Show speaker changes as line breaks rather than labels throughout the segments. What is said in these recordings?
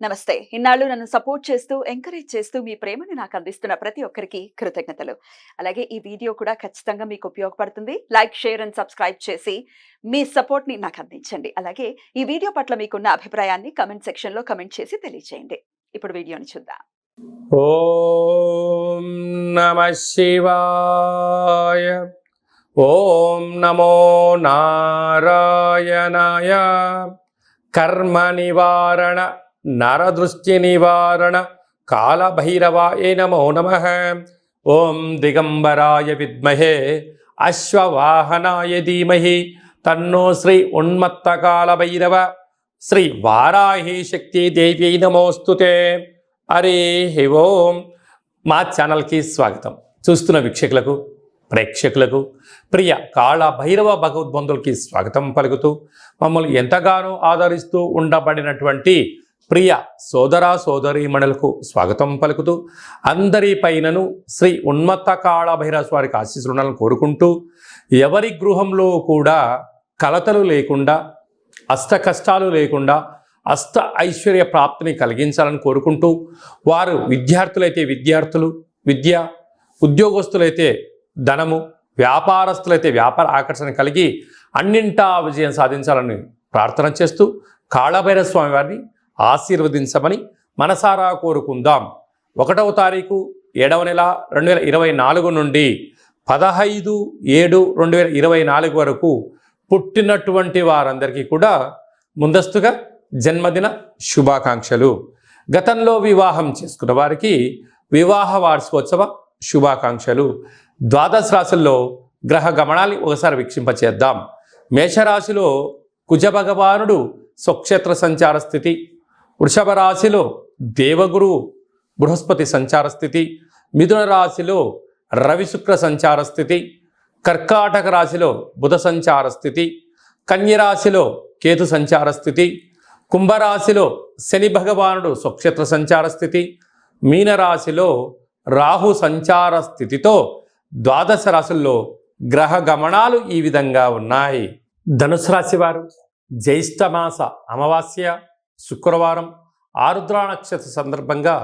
నమస్తే. ఇన్నాళ్ళు నన్ను సపోర్ట్ చేస్తూ, ఎంకరేజ్ చేస్తూ మీ ప్రేమని నాకు అందిస్తున్న ప్రతి ఒక్కరికి కృతజ్ఞతలు. అలాగే ఈ వీడియో కూడా ఖచ్చితంగా మీకు ఉపయోగపడుతుంది. లైక్, షేర్ అండ్ సబ్స్క్రైబ్ చేసి మీ సపోర్ట్‌ని నాకు అందించండి. అలాగే ఈ వీడియో పట్ల మీకున్న అభిప్రాయాన్ని కామెంట్ సెక్షన్‌లో కామెంట్ చేసి తెలియజేయండి. ఇప్పుడు వీడియోని చూద్దాం.
ఓం నమః శివాయ. ఓం నమో నారాయణాయ. కర్మ నివారణ నరదృష్టి నివారణ కాళభైరవాయ నమో నమః. ఓం దిగంబరాయ విద్మహే అశ్వవాహనాయ ధీమహి తన్నో శ్రీ ఉన్మత్త కాళభైరవ శ్రీ వారాహి శక్తి దేవ్యై నమోస్తుతే. హరి ఓం. మా ఛానల్కి స్వాగతం. చూస్తున్న వీక్షకులకు, ప్రేక్షకులకు, ప్రియ కాళభైరవ భగవద్బంధులకి స్వాగతం పలుకుతూ, మమ్మల్ని ఎంతగానో ఆదరిస్తూ ఉండబడినటువంటి ప్రియ సోదర సోదరీమణులకు స్వాగతం పలుకుతూ, అందరి పైనను శ్రీ ఉన్మత్త కాళభైరవ స్వారికి ఆశీస్సులు ఉండాలని కోరుకుంటూ, ఎవరి గృహంలో కూడా కలతలు లేకుండా, అష్ట కష్టాలు లేకుండా అష్ట ఐశ్వర్య ప్రాప్తిని కలిగించాలని కోరుకుంటూ, వారు విద్యార్థులైతే విద్యార్థులు విద్య, ఉద్యోగస్తులైతే ధనము, వ్యాపారస్తులైతే వ్యాపార ఆకర్షణ కలిగి అన్నింటా విజయం సాధించాలని ప్రార్థన చేస్తూ, కాళభైరవ స్వామి వారిని ఆశీర్వదించమని మనసారా కోరుకుందాం. 1వ తారీఖు 7వ నెల 2024 నుండి 15/7/2024 వరకు పుట్టినటువంటి వారందరికీ కూడా ముందస్తుగా జన్మదిన శుభాకాంక్షలు. గతంలో వివాహం చేసుకున్న వారికి వివాహ వార్షికోత్సవ శుభాకాంక్షలు. ద్వాదశ రాశుల్లో గ్రహ గమనాన్ని ఒకసారి వీక్షింపచేద్దాం. మేషరాశిలో కుజ భగవానుడు స్వక్షేత్ర సంచార స్థితి, వృషభ రాశిలో దేవగురు బృహస్పతి సంచార స్థితి, మిథున రాశిలో రవి శుక్ర సంచార స్థితి, కర్కాటక రాశిలో బుధ సంచార స్థితి, కన్యరాశిలో కేతు సంచార స్థితి, కుంభరాశిలో శని భగవానుడు స్వక్షేత్ర సంచార స్థితి, మీనరాశిలో రాహు సంచార స్థితితో ద్వాదశ రాశుల్లో గ్రహ గమనాలు ఈ విధంగా ఉన్నాయి. ధనుసు రాశి వారు జ్యేష్ఠమాస అమావాస్య శుక్రవారం ఆరుద్ర నక్షత్ర సందర్భంగా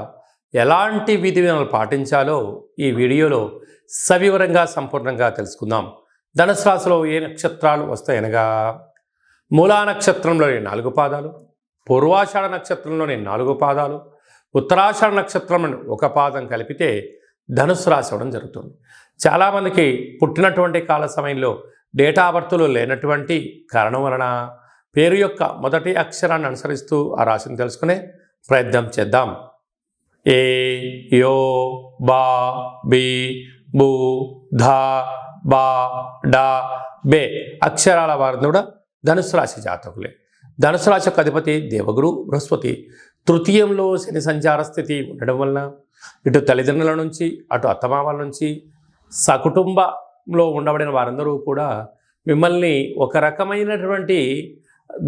ఎలాంటి విధి విధానాలు పాటించాలో ఈ వీడియోలో సవివరంగా సంపూర్ణంగా తెలుసుకుందాం. ధనుసు రాశిలో ఏ నక్షత్రాలు వస్తాయనగా, మూలా నక్షత్రంలోని 4 పాదాలు, పూర్వాషాఢ నక్షత్రంలోని 4 పాదాలు, ఉత్తరాషాఢ నక్షత్రంలోని 1 పాదం కలిపితే ధనుసు రాశి అవ్వడం జరుగుతుంది. చాలామందికి పుట్టినటువంటి కాల సమయంలో డేటా బర్త్లు లేనటువంటి కారణం వలన పేరు యొక్క మొదటి అక్షరాన్ని అనుసరిస్తూ ఆ రాశిని తెలుసుకునే ప్రయత్నం చేద్దాం. ఏ, యో, బా, బి, బు, ధా, బా, డా, బే అక్షరాల వారిని కూడా ధనుసు రాశి జాతకులే. ధనుసు రాశి యొక్క అధిపతి దేవగురు బృహస్పతి. తృతీయంలో శని సంచార స్థితి ఉండడం వలన ఇటు తల్లిదండ్రుల నుంచి అటు అత్తమామల నుంచి సకుటుంబంలో ఉండబడిన వారందరూ కూడా మిమ్మల్ని ఒక రకమైనటువంటి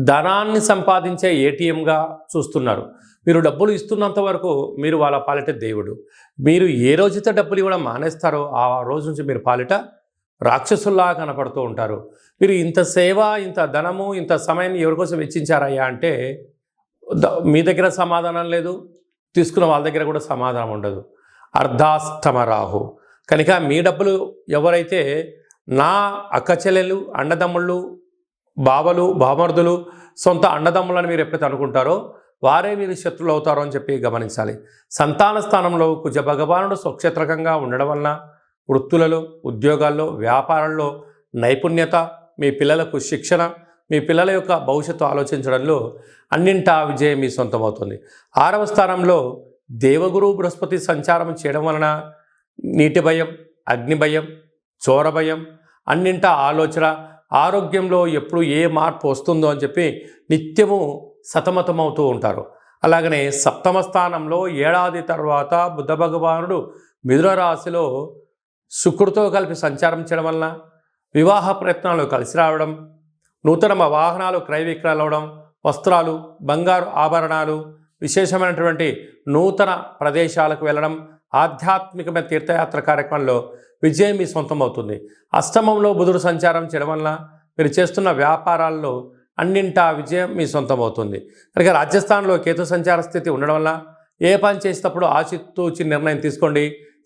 ధనాన్ని సంపాదించే ఏటీఎంగా చూస్తున్నారు. మీరు డబ్బులు ఇస్తున్నంత వరకు మీరు వాళ్ళ పాలిట దేవుడు. మీరు ఏ రోజైతే డబ్బులు ఇవ్వడం మానేస్తారో ఆ రోజు నుంచి మీరు పాలిట రాక్షసుల్లా కనపడుతూ ఉంటారు. మీరు ఇంత సేవ, ఇంత ధనము, ఇంత సమయాన్ని ఎవరికోసం వెచ్చించారయ్యా అంటే మీ దగ్గర సమాధానం లేదు, తీసుకున్న వాళ్ళ దగ్గర కూడా సమాధానం ఉండదు. అర్ధాష్టమ రాహు కనుక మీ డబ్బులు ఎవరైతే నా అక్క చెల్లెలు, అన్నదమ్ముళ్ళు, బావలు, బామర్దులు, సొంత అన్నదమ్ములని మీరు ఎప్పుడైతే అనుకుంటారో వారే మీరు శత్రులు అవుతారో అని చెప్పి గమనించాలి. సంతాన స్థానంలో కుజ భగవానుడు స్వక్షేత్రకంగా ఉండడం వలన వృత్తులలో, ఉద్యోగాల్లో, వ్యాపారంలో నైపుణ్యత, మీ పిల్లలకు శిక్షణ, మీ పిల్లల యొక్క భవిష్యత్తు ఆలోచించడంలో అన్నింటా విజయం మీ సొంతమవుతుంది. 6వ స్థానంలో దేవగురు బృహస్పతి సంచారం చేయడం వలన నీటి భయం, అగ్ని భయం, చోర భయం, అన్నింటా ఆలోచన, ఆరోగ్యంలో ఎప్పుడు ఏ మార్పు వస్తుందో అని చెప్పి నిత్యము సతమతమవుతూ ఉంటారు. అలాగనే 7వ స్థానంలో ఏడాది తర్వాత బుధ భగవానుడు మిథున రాశిలో శుక్రుడితో కలిపి సంచారం చేయడం వలన వివాహ ప్రయత్నాలు కలిసి రావడం, నూతన వాహనాలు క్రయ విక్రయాలు అవడం, వస్త్రాలు, బంగారు ఆభరణాలు, విశేషమైనటువంటి నూతన ప్రదేశాలకు వెళ్ళడం, ఆధ్యాత్మికమైన తీర్థయాత్ర కార్యక్రమంలో విజయం మీ సొంతం అవుతుంది. అష్టమంలో బుధుడు సంచారం చేయడం వలన మీరు చేస్తున్న వ్యాపారాల్లో అన్నింటా విజయం మీ సొంతం అవుతుంది. కనుక రాజస్థాన్లో కేతు సంచార స్థితి ఉండడం వల్ల ఏ పని చేసేటప్పుడు ఆచితూచి నిర్ణయం తీసుకోండి,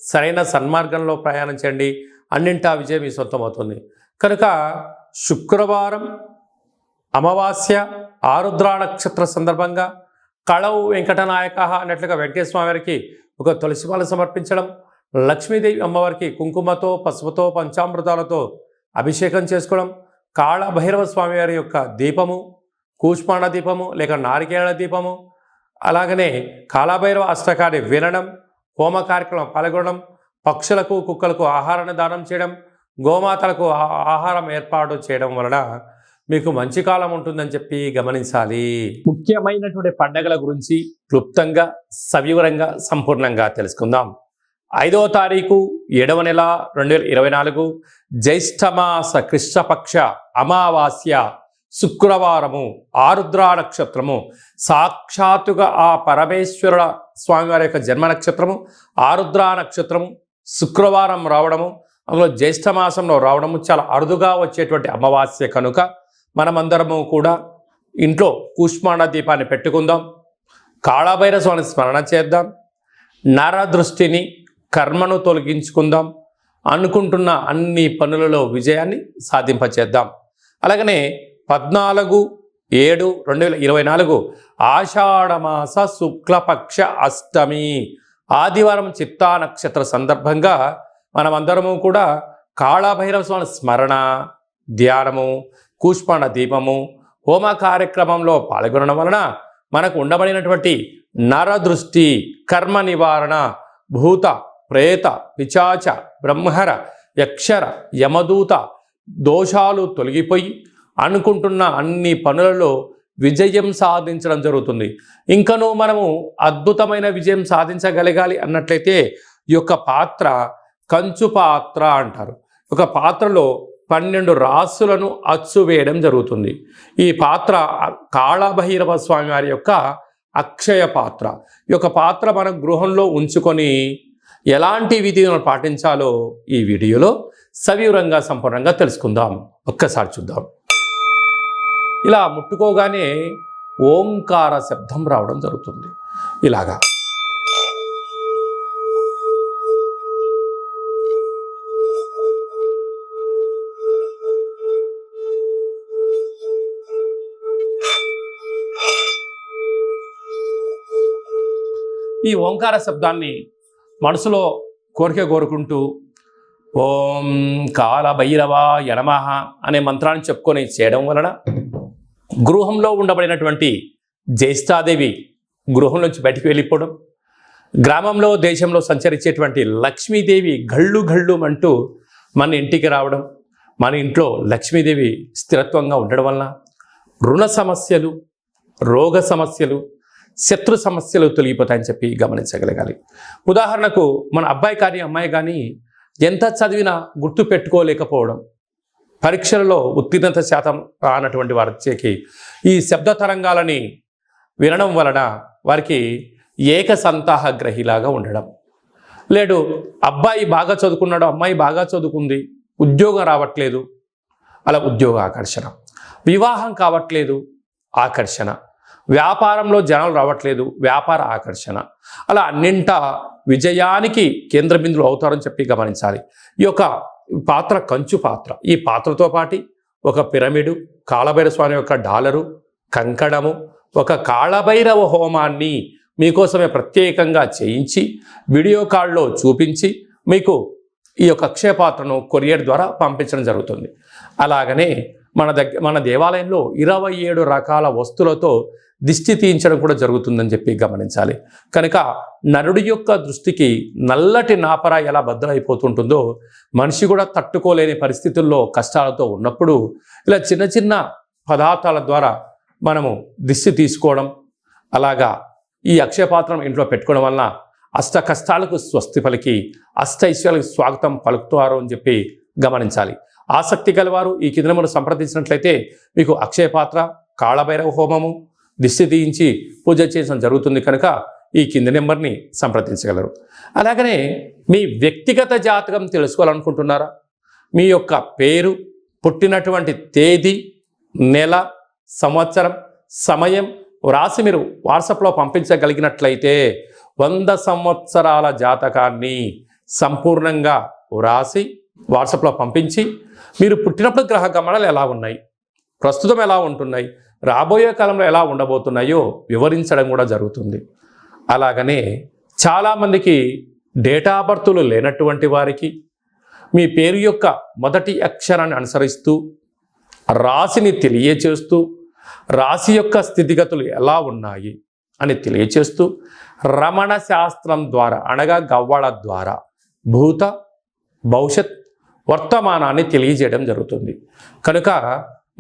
సరైన సన్మార్గంలో ప్రయాణం చేయండి, అన్నింటా విజయం మీ సొంతం అవుతుంది. కనుక శుక్రవారం అమావాస్య ఆరుద్ర నక్షత్ర సందర్భంగా కళవు వెంకటనాయక అన్నట్లుగా వెంకటేశ్వర స్వామి వారికి ఒక తులసిమాల సమర్పించడం, లక్ష్మీదేవి అమ్మవారికి కుంకుమతో పసుపుతో పంచామృతాలతో అభిషేకం చేసుకోవడం, కాళభైరవ స్వామి వారి యొక్క దీపము కూష్మాండ దీపము లేక నారికేళ దీపము, అలాగనే కాళభైరవ అష్టకాన్ని వినడం, హోమ కార్యక్రమం పాల్గొనడం, పక్షులకు కుక్కలకు ఆహారాన్ని దానం చేయడం, గోమాతలకు ఆహారం ఏర్పాటు చేయడం వలన మీకు మంచి కాలం ఉంటుందని చెప్పి గమనించాలి. ముఖ్యమైనటువంటి పండగల గురించి క్లుప్తంగా సవివరంగా సంపూర్ణంగా తెలుసుకుందాం. 5వ తారీఖు 7వ నెల 2024 జ్యేష్ఠమాస కృష్ణపక్ష అమావాస్య శుక్రవారము ఆరుద్ర నక్షత్రము, సాక్షాత్తుగా ఆ పరమేశ్వరుల స్వామివారి యొక్క జన్మ నక్షత్రము ఆరుద్ర నక్షత్రము శుక్రవారం రావడము, అందులో జ్యేష్ఠమాసంలో రావడము చాలా అరుదుగా వచ్చేటువంటి అమావాస్య కనుక మనమందరము కూడా ఇంట్లో కూష్మాండ దీపాన్ని పెట్టుకుందాం, కాళభైరవ స్వామిని స్మరణ చేద్దాం, నరదృష్టిని కర్మను తొలగించుకుందాం, అనుకుంటున్న అన్ని పనులలో విజయాన్ని సాధింపచేద్దాం. అలాగనే 14/7/2024 ఆషాఢమాస శుక్లపక్ష అష్టమి ఆదివారం చిత్తా నక్షత్ర సందర్భంగా మనమందరము కూడా కాళభైరవ స్వామి స్మరణ, ధ్యానము, కూష్మాండ దీపము, హోమ కార్యక్రమంలో పాల్గొనడం వలన మనకు ఉండబడినటువంటి నరదృష్టి, కర్మ నివారణ, భూత ప్రేత పిశాచ బ్రహ్మర యక్షర యమదూత దోషాలు తొలగిపోయి అనుకుంటున్న అన్ని పనులలో విజయం సాధించడం జరుగుతుంది. ఇంకనూ మనము అద్భుతమైన విజయం సాధించగలగాలి అన్నట్లయితే ఈ యొక్క పాత్ర కంచు పాత్ర అంటారు. ఒక పాత్రలో 12 రాసులను అచ్చు వేయడం జరుగుతుంది. ఈ పాత్ర కాళభైరవ స్వామి వారి యొక్క అక్షయ పాత్ర. ఈ యొక్క పాత్ర మన గృహంలో ఉంచుకొని ఎలాంటి విధులను పాటించాలో ఈ వీడియోలో సవివరంగా సంపూర్ణంగా తెలుసుకుందాం. ఒక్కసారి చూద్దాం. ఇలా ముట్టుకోగానే ఓంకార శబ్దం రావడం జరుగుతుంది. ఇలాగా ఈ ఓంకార శబ్దాన్ని మనసులో కోరిక కోరుకుంటూ ఓం కాళభైరవాయ నమః అనే మంత్రాన్ని చెప్పుకొని చేయడం వలన గృహంలో ఉండబడినటువంటి జ్యేష్ఠాదేవి గృహం నుంచి బయటికి వెళ్ళిపోవడం, గ్రామంలో దేశంలో సంచరించేటువంటి లక్ష్మీదేవి గళ్ళు గళ్ళు అంటూ మన ఇంటికి రావడం, మన ఇంట్లో లక్ష్మీదేవి స్థిరత్వంగా ఉండడం వలన రుణ సమస్యలు, రోగ సమస్యలు, శత్రు సమస్యలు తొలగిపోతాయని చెప్పి గమనించగలగాలి. ఉదాహరణకు మన అబ్బాయి కానీ అమ్మాయి కానీ ఎంత చదివినా గుర్తు పెట్టుకోలేకపోవడం, పరీక్షలలో ఉత్తీర్ణత శాతం రానటువంటి వారికి ఈ శబ్ద తరంగాలని వినడం వలన వారికి ఏకసంతాహ గ్రహిలాగా ఉండడం, లేడు అబ్బాయి బాగా చదువుకున్నాడు, అమ్మాయి బాగా చదువుకుంది, ఉద్యోగం రావట్లేదు, అలా ఉద్యోగ ఆకర్షణ, వివాహం కావట్లేదు ఆకర్షణ, వ్యాపారంలో జనాలు రావట్లేదు వ్యాపార ఆకర్షణ, అలా అన్నింటా విజయానికి కేంద్ర బిందువులు అవుతారని చెప్పి గమనించాలి. ఈ యొక్క పాత్ర కంచు పాత్ర. ఈ పాత్రతో పాటు ఒక పిరమిడు, కాళభైరవ స్వామి యొక్క డాలరు, కంకణము, ఒక కాళభైరవ హోమాన్ని మీకోసమే ప్రత్యేకంగా చేయించి వీడియో కాల్లో చూపించి మీకు ఈ యొక్క అక్షయ పాత్రను కొరియర్ ద్వారా పంపించడం జరుగుతుంది. అలాగనే మన దేవాలయంలో 27 రకాల వస్తువులతో దిష్టి తీయించడం కూడా జరుగుతుందని చెప్పి గమనించాలి. కనుక నరుడి యొక్క దృష్టికి నల్లటి నాపర ఎలా బద్దలైపోతుంటుందో మనిషి కూడా తట్టుకోలేని పరిస్థితుల్లో కష్టాలతో ఉన్నప్పుడు ఇలా చిన్న చిన్న పదార్థాల ద్వారా మనము దిష్టి తీసుకోవడం, అలాగా ఈ అక్షయపాత్రం ఇంట్లో పెట్టుకోవడం వలన అష్ట కష్టాలకు స్వస్తి పలికి అష్ట ఐశ్వర్యాలకు స్వాగతం పలుకుతారు అని చెప్పి గమనించాలి. ఆసక్తి గలవారు ఈ కింద మనం సంప్రదించినట్లయితే మీకు అక్షయపాత్ర, కాళభైరవ హోమము, దిష్టి తీయించి పూజ చేయడం జరుగుతుంది. కనుక ఈ కింది నెంబర్ని సంప్రదించగలరు. అలాగనే మీ వ్యక్తిగత జాతకం తెలుసుకోవాలనుకుంటున్నారా? మీ యొక్క పేరు, పుట్టినటువంటి తేదీ, నెల, సంవత్సరం, సమయం వ్రాసి మీరు వాట్సాప్లో పంపించగలిగినట్లయితే 100 సంవత్సరాల జాతకాన్ని సంపూర్ణంగా వ్రాసి వాట్సాప్లో పంపించి మీరు పుట్టినప్పుడు గ్రహ గమనాలు ఎలా ఉన్నాయి, ప్రస్తుతం ఎలా ఉంటున్నాయి, రాబోయే కాలంలో ఎలా ఉండబోతున్నాయో వివరించడం కూడా జరుగుతుంది. అలాగనే చాలామందికి డేటా బర్తులు లేనటువంటి వారికి మీ పేరు యొక్క మొదటి అక్షరాన్ని అనుసరిస్తూ రాశిని తెలియచేస్తూ రాశి యొక్క స్థితిగతులు ఎలా ఉన్నాయి అని తెలియచేస్తూ రమణ శాస్త్రం ద్వారా అనగా గవ్వళ ద్వారా భూత భవిష్యత్ వర్తమానాన్ని తెలియజేయడం జరుగుతుంది. కనుక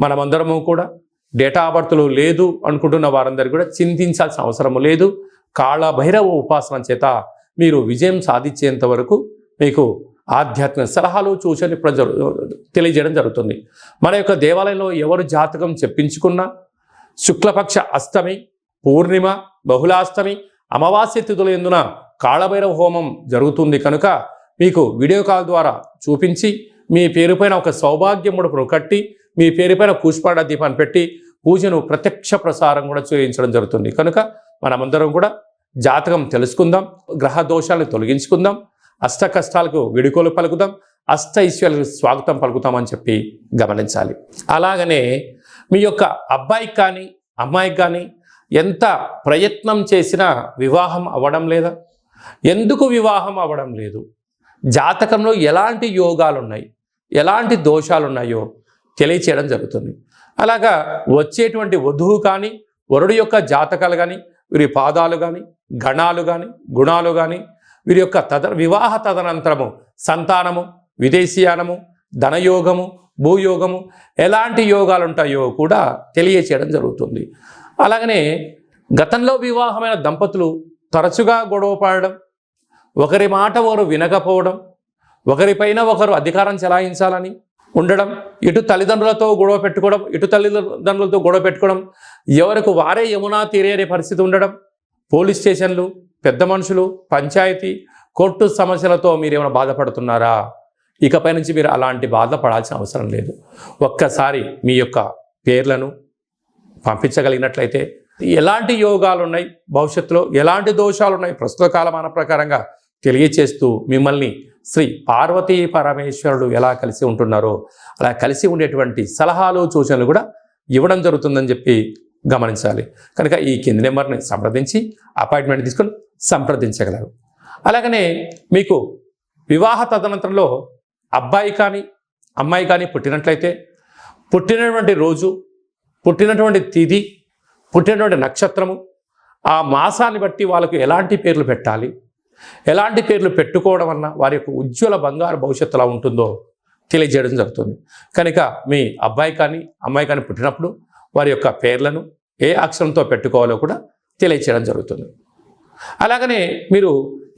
మనమందరము కూడా డేటా బర్తులు లేదు అనుకుంటున్న వారందరూ కూడా చింతించాల్సిన అవసరం లేదు. కాళభైరవ ఉపాసన చేత మీరు విజయం సాధించేంత వరకు మీకు ఆధ్యాత్మిక సలహాలు సూచనలు తెలియజేయడం జరుగుతుంది. మన యొక్క దేవాలయంలో ఎవరు జాతకం చెప్పించుకున్నా శుక్లపక్ష అష్టమి, పూర్ణిమ, బహుళాష్టమి, అమావాస్య తిథుల యందున కాళభైరవ హోమం జరుగుతుంది. కనుక మీకు వీడియో కాల్ ద్వారా చూపించి మీ పేరుపైన ఒక సౌభాగ్య ముడుపును కట్టి మీ పేరుపైన పుష్పాడ దీపాన్ని పెట్టి పూజను ప్రత్యక్ష ప్రసారం కూడా చేయించడం జరుగుతుంది. కనుక మనమందరం కూడా జాతకం తెలుసుకుందాం, గ్రహ దోషాలను తొలగించుకుందాం, అష్ట కష్టాలకు విడుకోలు పలుకుదాం, అష్ట ఐశ్వర్యాలకు స్వాగతం పలుకుతామని చెప్పి గమనించాలి. అలాగనే మీ యొక్క అబ్బాయికి కానీ అమ్మాయికి కానీ ఎంత ప్రయత్నం చేసినా వివాహం అవ్వడం లేదా? ఎందుకు వివాహం అవ్వడం లేదు? జాతకంలో ఎలాంటి యోగాలు ఉన్నాయి, ఎలాంటి దోషాలు ఉన్నాయో తెలియచేయడం జరుగుతుంది. అలాగా వచ్చేటువంటి వధువు కానీ వరుడు యొక్క జాతకాలు కానీ వీరి పాదాలు కానీ గణాలు కానీ గుణాలు కానీ వీరి యొక్క వివాహ తదనంతరము సంతానము, విదేశీయానము, ధనయోగము, భూయోగము ఎలాంటి యోగాలు ఉంటాయో కూడా తెలియచేయడం జరుగుతుంది. అలాగనే గతంలో వివాహమైన దంపతులు తరచుగా గొడవ పడడం, ఒకరి మాట ఒకరు వినకపోవడం, ఒకరిపైన ఒకరు అధికారం చెలాయించాలని ఉండడం, ఇటు తల్లిదండ్రులతో గొడవ పెట్టుకోవడం, ఇటు తల్లిదండ్రులతో గొడవ పెట్టుకోవడం, ఎవరికి వారే యమునా తీరే అనే పరిస్థితి ఉండడం, పోలీస్ స్టేషన్లు, పెద్ద మనుషులు, పంచాయతీ, కోర్టు సమస్యలతో మీరు ఏమైనా బాధపడుతున్నారా? ఇకపై నుంచి మీరు అలాంటి బాధపడాల్సిన అవసరం లేదు. ఒక్కసారి మీ యొక్క పేర్లను పంపించగలిగినట్లయితే ఎలాంటి యోగాలు ఉన్నాయి, భవిష్యత్తులో ఎలాంటి దోషాలు ఉన్నాయి ప్రస్తుత కాలమాన ప్రకారంగా తెలియచేస్తూ మిమ్మల్ని శ్రీ పార్వతీ పరమేశ్వరుడు ఎలా కలిసి ఉంటున్నారో అలా కలిసి ఉండేటువంటి సలహాలు సూచనలు కూడా ఇవ్వడం జరుగుతుందని చెప్పి గమనించాలి. కనుక ఈ కింది నెంబర్ని సంప్రదించి అపాయింట్మెంట్ తీసుకొని సంప్రదించగలరు. అలాగనే మీకు వివాహ తదనంతరంలో అబ్బాయి కానీ అమ్మాయి కానీ పుట్టినట్లయితే పుట్టినటువంటి రోజు, పుట్టినటువంటి తిథి, పుట్టినటువంటి నక్షత్రము, ఆ మాసాన్ని బట్టి వాళ్ళకు ఎలాంటి పేర్లు పెట్టాలి, ఎలాంటి పేర్లు పెట్టుకోవడం వలన వారి యొక్క ఉజ్వల బంగారు భవిష్యత్తు ఎలా ఉంటుందో తెలియజేయడం జరుగుతుంది. కనుక మీ అబ్బాయి కానీ అమ్మాయి కానీ పుట్టినప్పుడు వారి యొక్క పేర్లను ఏ అక్షరంతో పెట్టుకోవాలో కూడా తెలియచేయడం జరుగుతుంది. అలాగనే మీరు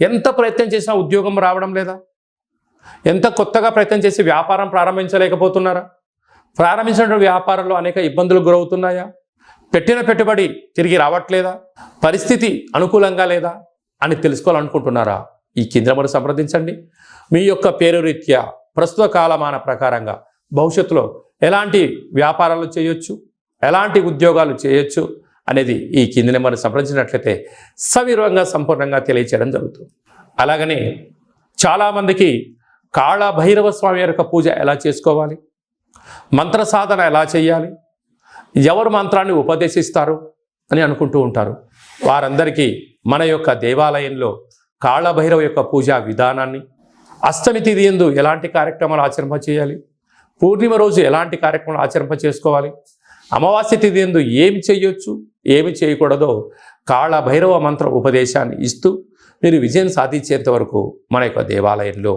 ఎంత ప్రయత్నం చేసినా ఉద్యోగం రావడం లేదా? ఎంత కొత్తగా ప్రయత్నం చేసి వ్యాపారం ప్రారంభించలేకపోతున్నారా? ప్రారంభించిన వ్యాపారంలో అనేక ఇబ్బందులు గురవుతున్నాయా? పెట్టిన పెట్టుబడి తిరిగి రావట్లేదా? పరిస్థితి అనుకూలంగా లేదా అని తెలుసుకోవాలనుకుంటున్నారా? ఈ కింద నెంబర్ సంప్రదించండి. మీ యొక్క పేరు రీత్యా ప్రస్తుత కాలమాన ప్రకారంగా భవిష్యత్తులో ఎలాంటి వ్యాపారాలు చేయొచ్చు, ఎలాంటి ఉద్యోగాలు చేయొచ్చు అనేది ఈ కింది నెంబర్ సంప్రదించినట్లయితే సవివరంగా సంపూర్ణంగా తెలియచేయడం జరుగుతుంది. అలాగనే చాలామందికి కాళభైరవ స్వామి యొక్క పూజ ఎలా చేసుకోవాలి, మంత్ర సాధన ఎలా చేయాలి, ఎవరు మంత్రాన్ని ఉపదేశిస్తారు అని అనుకుంటూ ఉంటారు. వారందరికీ మన యొక్క దేవాలయంలో కాళభైరవ యొక్క పూజా విధానాన్ని, అష్టమి తిథి యందు ఎలాంటి కార్యక్రమాలు ఆచరింప చేయాలి, పూర్ణిమ రోజు ఎలాంటి కార్యక్రమాలు ఆచరింప చేసుకోవాలి, అమావాస్య తిథి యందు ఏమి చేయొచ్చు, ఏమి చేయకూడదో కాళభైరవ మంత్ర ఉపదేశాన్ని ఇస్తూ మీరు విజయం సాధించేంత వరకు మన యొక్క దేవాలయంలో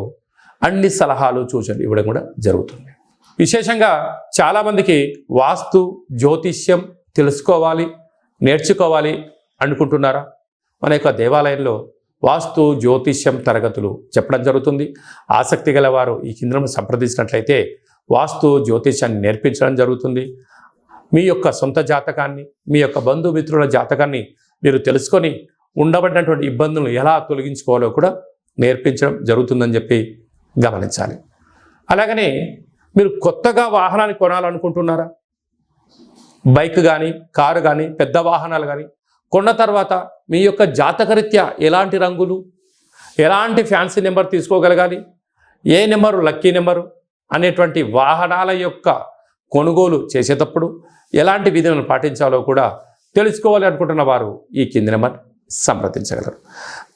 అన్ని సలహాలు సూచనలు ఇవ్వడం కూడా జరుగుతుంది. విశేషంగా చాలామందికి వాస్తు జ్యోతిష్యం తెలుసుకోవాలి, నేర్చుకోవాలి అనుకుంటున్నారా? మన యొక్క దేవాలయంలో వాస్తు జ్యోతిష్యం తరగతులు చెప్పడం జరుగుతుంది. ఆసక్తి గల వారు ఈ కింద సంప్రదించినట్లయితే వాస్తు జ్యోతిష్యాన్ని నేర్పించడం జరుగుతుంది. మీ యొక్క సొంత జాతకాన్ని, మీ యొక్క బంధుమిత్రుల జాతకాన్ని మీరు తెలుసుకొని ఉండబడినటువంటి ఇబ్బందులను ఎలా తొలగించుకోవాలో కూడా నేర్పించడం జరుగుతుందని చెప్పి గమనించాలి. అలాగనే మీరు కొత్తగా వాహనాన్ని కొనాలనుకుంటున్నారా? బైక్ కానీ, కారు కానీ, పెద్ద వాహనాలు కానీ కొన్న తర్వాత మీ యొక్క జాతకరీత్యా ఎలాంటి రంగులు, ఎలాంటి ఫ్యాన్సీ నెంబర్ తీసుకోగలగాలి, ఏ నెంబరు లక్కీ నెంబరు అనేటువంటి వాహనాల యొక్క కొనుగోలు చేసేటప్పుడు ఎలాంటి విధులను పాటించాలో కూడా తెలుసుకోవాలి అనుకుంటున్న వారు ఈ కింది నెంబర్ సంప్రదించగలరు.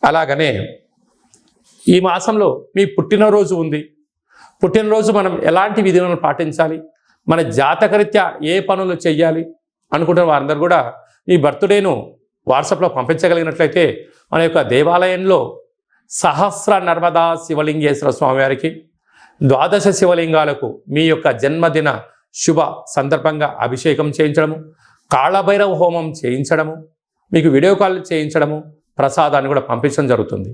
అలాగనే ఈ మాసంలో మీ పుట్టినరోజు ఉంది. పుట్టినరోజు మనం ఎలాంటి విధులను పాటించాలి, మన జాతకరీత్యా ఏ పనులు చేయాలి అనుకుంటున్న వారందరూ కూడా ఈ బర్త్డేను వాట్సాప్లో పంపించగలిగినట్లయితే మన యొక్క దేవాలయంలో సహస్ర నర్మదా శివలింగేశ్వర స్వామివారికి 12 శివలింగాలకు మీ యొక్క జన్మదిన శుభ సందర్భంగా అభిషేకం చేయించడము, కాళభైరవ హోమం చేయించడము, మీకు వీడియో కాల్ చేయించడము, ప్రసాదాన్ని కూడా పంపించడం జరుగుతుంది.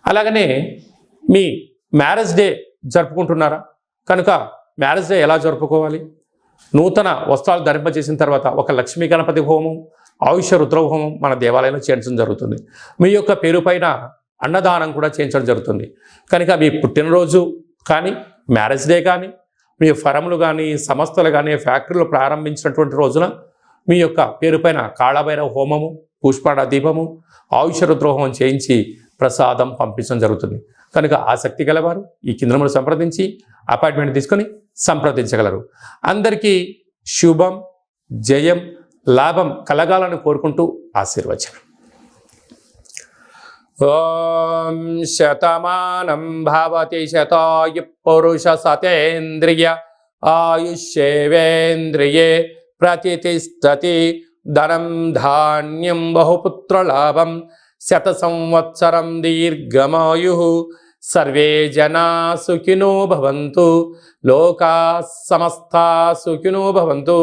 అలాగనే మీ మ్యారేజ్ డే జరుపుకుంటున్నారా కనుక మ్యారేజ్ డే ఎలా జరుపుకోవాలి, నూతన వస్త్రాలు ధరింపజేసిన తర్వాత ఒక లక్ష్మీ గణపతి హోమం, ఆయుష రుద్ర హోమం మన దేవాలయంలో చేయించడం జరుగుతుంది. మీ యొక్క పేరు పైన అన్నదానం కూడా చేయించడం జరుగుతుంది. కనుక మీ పుట్టినరోజు కానీ, మ్యారేజ్ డే కానీ, మీ ఫరములు కానీ, సంస్థలు కానీ, ఫ్యాక్టరీలు ప్రారంభించినటువంటి రోజున మీ యొక్క పేరు పైన కాళభైరవ హోమము, పుష్పాడ దీపము, ఆయుష రుద్ర హోమం చేయించి ప్రసాదం పంపించడం జరుగుతుంది. కనుక ఆసక్తి గలవారు ఈ కింద సంప్రదించి అపాయింట్మెంట్ తీసుకొని సంప్రదించగలరు. అందరికీ శుభం, జయం, లాభం కలగాలని కోరుకుంటూ ఆశీర్వచనం. ఓం శతమానం భవతి శతాయు పురుష సతేంద్రియ ఆయుష్యేవేంద్రియే ప్రతిష్టతి ధనం ధాన్యం బహుపుత్రలాభం శత సంవత్సరం దీర్ఘమాయు సర్వే జనా సుఖినో భవంతు లోకా సమస్తా సుఖినో భవంతు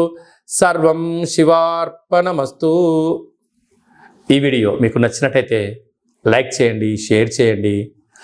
సర్వం శివార్పణమస్తు. ఈ వీడియో మీకు నచ్చినట్టయితే లైక్ చేయండి, షేర్ చేయండి,